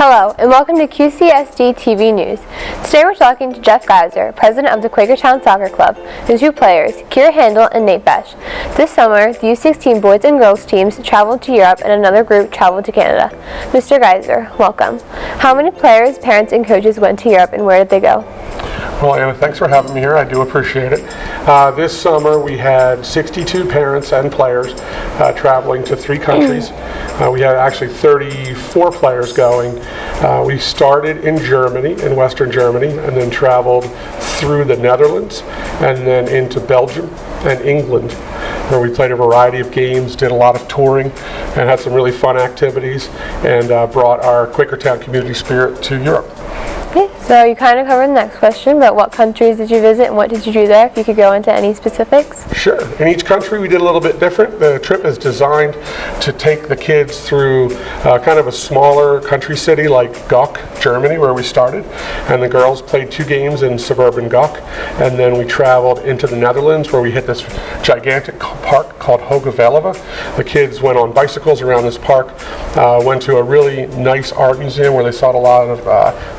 Hello, and welcome to QCSD TV News. Today we're talking to Jeff Geiser, president of the Quakertown Soccer Club, and two players, Kira Handel and Nate Besh. This summer, the U16 boys and girls teams traveled to Europe and another group traveled to Canada. Mr. Geiser, welcome. How many players, parents, and coaches went to Europe, and where did they go? Well, Anna, thanks for having me here. I do appreciate it. This summer we had 62 parents and players traveling to 3 countries. We had actually 34 players going. We started in Germany, in Western Germany, and then traveled through the Netherlands and then into Belgium and England, where we played a variety of games, did a lot of touring, and had some really fun activities, and brought our Quakertown community spirit to Europe. Okay, so you kind of covered the next question, but what countries did you visit and what did you do there, if you could go into any specifics? Sure. In each country we did a little bit different. The trip is designed to take the kids through kind of a smaller country city like Gok, Germany, where we started, and the girls played 2 games in suburban Gok, and then we traveled into the Netherlands where we hit this gigantic park called Hogeveleve. The kids went on bicycles around this park, went to a really nice art museum where they saw a lot of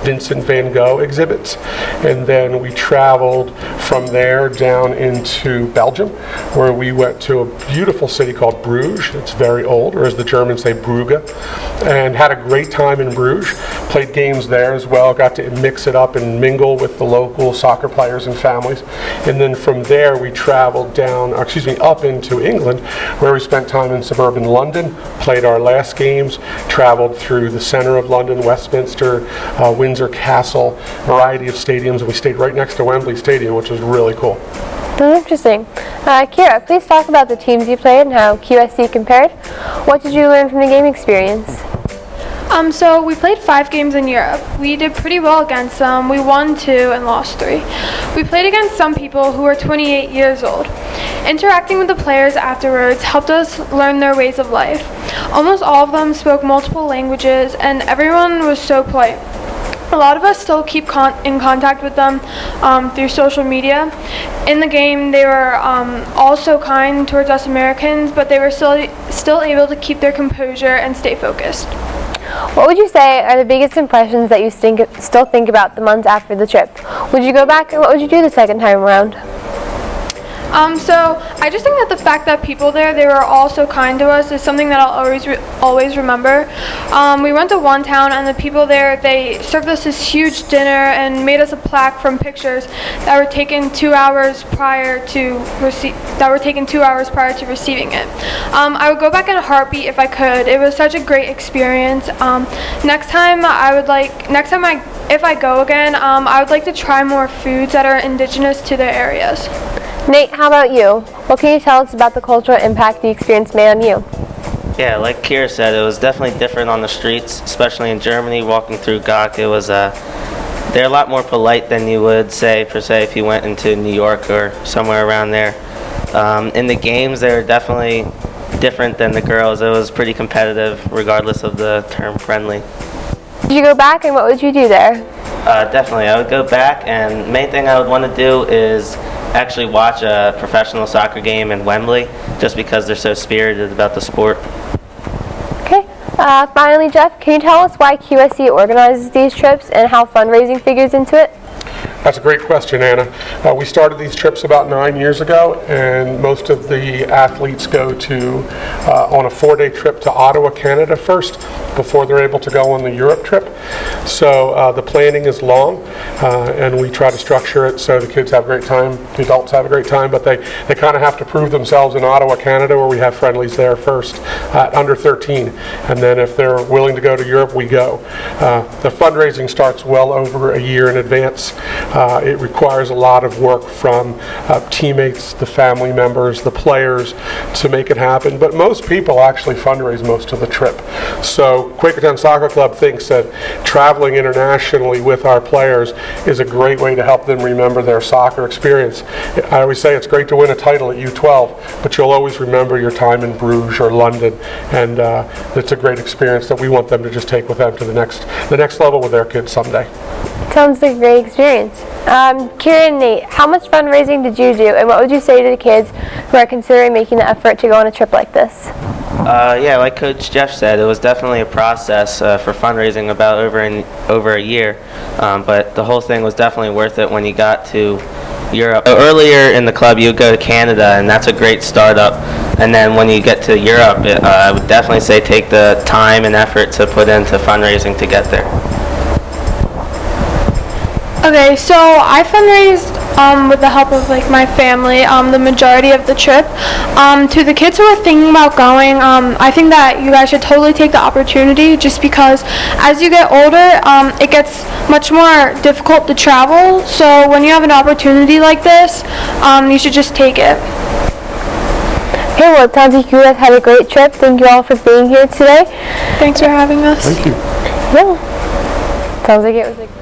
Vincent van Gogh exhibits, and then we traveled from there down into Belgium, where we went to a beautiful city called Bruges. It's very old, or as the Germans say, Brugge, and had a great time in Bruges. Played games there as well, got to mix it up and mingle with the local soccer players and families. And then from there we traveled up into England, where we spent time in suburban London, played our last games, traveled through the center of London, Westminster, Windsor Castle, variety of stadiums, and we stayed right next to Wembley Stadium, which was really cool. That's interesting. Kira, please talk about the teams you played and how QSC compared. What did you learn from the game experience? So we played 5 games in Europe. We did pretty well against them. We won 2 and lost 3. We played against some people who were 28 years old. Interacting with the players afterwards helped us learn their ways of life. Almost all of them spoke multiple languages, and everyone was so polite. A lot of us still keep in contact with them through social media. In the game, they were also kind towards us Americans, but they were still able to keep their composure and stay focused. What would you say are the biggest impressions that you still think about the months after the trip? Would you go back, and what would you do the second time around? So I just think that the fact that people there, they were all so kind to us, is something that I'll always remember. We went to one town, and the people there, they served us this huge dinner and made us a plaque from pictures that were taken 2 hours prior to receiving it. I would go back in a heartbeat if I could. It was such a great experience. If I go again, I would like to try more foods that are indigenous to their areas. Nate, how about you? What can you tell us about the cultural impact the experience made on you? Yeah, like Kira said, it was definitely different on the streets, especially in Germany. Walking through Gok, it was they're a lot more polite than you would say if you went into New York or somewhere around there. In the games, they're definitely different than the girls. It was pretty competitive, regardless of the term friendly. Did you go back, and what would you do there? Definitely, I would go back, and the main thing I would want to do is actually watch a professional soccer game in Wembley, just because they're so spirited about the sport. Okay, finally, Jeff, can you tell us why QSC organizes these trips and how fundraising figures into it? That's a great question, Anna. We started these trips about 9 years ago, and most of the athletes go on a 4-day trip to Ottawa, Canada first, before they're able to go on the Europe trip. So the planning is long, and we try to structure it so the kids have a great time, the adults have a great time, but they kind of have to prove themselves in Ottawa, Canada, where we have friendlies there first at under 13. And then if they're willing to go to Europe, we go. The fundraising starts well over a year in advance. It requires a lot of work from teammates, the family members, the players to make it happen. But most people actually fundraise most of the trip. So Quakertown Soccer Club thinks that traveling internationally with our players is a great way to help them remember their soccer experience. I always say it's great to win a title at U12, but you'll always remember your time in Bruges or London, and it's a great experience that we want them to just take with them to the next level with their kids someday. Sounds like a great experience. Kira and Nate, how much fundraising did you do, and what would you say to the kids who are considering making the effort to go on a trip like this? Yeah, like Coach Jeff said, it was definitely a process for fundraising about over a year, but the whole thing was definitely worth it when you got to Europe. Earlier in the club, you would go to Canada, and that's a great startup. And then when you get to Europe, I would definitely say take the time and effort to put into fundraising to get there. Okay, so I fundraised with the help of like my family the majority of the trip. To the kids who are thinking about going, I think that you guys should totally take the opportunity, just because as you get older, it gets much more difficult to travel. So when you have an opportunity like this, you should just take it. Okay, well, it sounds like you guys had a great trip. Thank you all for being here today. Thanks for having us. Thank you. Yeah. Sounds like it was a